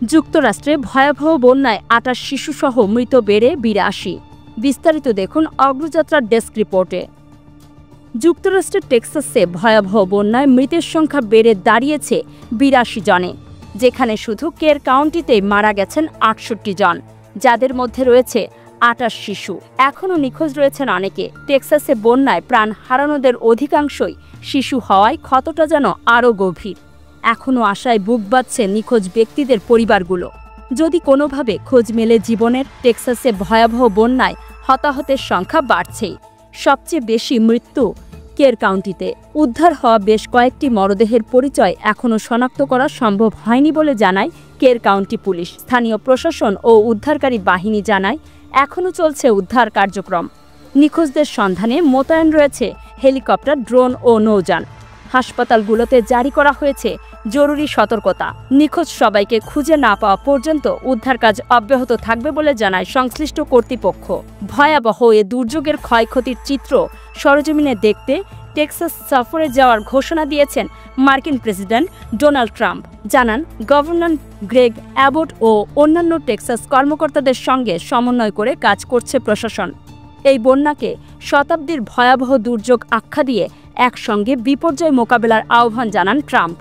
যুক্তরাষ্ট্রে ভয়াবহ বন্যায় ২৮ শিশুসহ মৃত বেড়ে ৮২। বিস্তারিত দেখুন অগ্রযাত্রার ডেস্ক রিপোর্টে। যুক্তরাষ্ট্রের টেক্সাসে ভয়াবহ বন্যায় মৃতের সংখ্যা বেড়ে দাঁড়িয়েছে ৮২ জনে, যেখানে শুধু কের কাউন্টিতেই মারা গেছেন ৬৮ জন, যাদের মধ্যে রয়েছে ২৮ শিশু। এখনও নিখোঁজ রয়েছেন অনেকে। টেক্সাসে বন্যায় প্রাণ হারানোদের অধিকাংশই শিশু হওয়ায় ক্ষতটা যেন আরও গভীর। এখনও আশায় বুক বাঁধছে নিখোঁজ ব্যক্তিদের পরিবারগুলো। যদি কোনোভাবে খোঁজ মেলে জীবনের, টেক্সাসে ভয়াবহ বন্যায় হতাহতের সংখ্যা বাড়ছেই। সবচেয়ে বেশি মৃত্যু কের কাউন্টিতে। উদ্ধার হওয়া বেশ কয়েকটি মরদেহের পরিচয় এখনও শনাক্ত করা সম্ভব হয়নি বলে জানায় কের কাউন্টি পুলিশ। স্থানীয় প্রশাসন ও উদ্ধারকারী বাহিনী জানায় এখনও চলছে উদ্ধার কার্যক্রম। নিখোঁজদের সন্ধানে মোতায়েন রয়েছে হেলিকপ্টার, ড্রোন ও নৌযান। হাসপাতালগুলোতে জারি করা হয়েছে জরুরি সতর্কতা। নিখোঁজ সবাইকে খুঁজে না পাওয়া পর্যন্ত উদ্ধার কাজ অব্যাহত থাকবে বলে জানায় সংশ্লিষ্ট কর্তৃপক্ষ। ভয়াবহ এ দুর্যোগের ক্ষয়ক্ষতির চিত্র সরেজমিনে দেখতে টেক্সাস সফরে যাওয়ার ঘোষণা দিয়েছেন মার্কিন প্রেসিডেন্ট ডোনাল্ড ট্রাম্প। জানান, গভর্নর গ্রেগ অ্যাবট ও অন্যান্য টেক্সাস কর্মকর্তাদের সঙ্গে সমন্বয় করে কাজ করছে প্রশাসন। এই বন্যাকে শতাব্দীর ভয়াবহ দুর্যোগ আখ্যা দিয়ে একসঙ্গে বিপর্যয় মোকাবেলার আহ্বান জানান ট্রাম্প।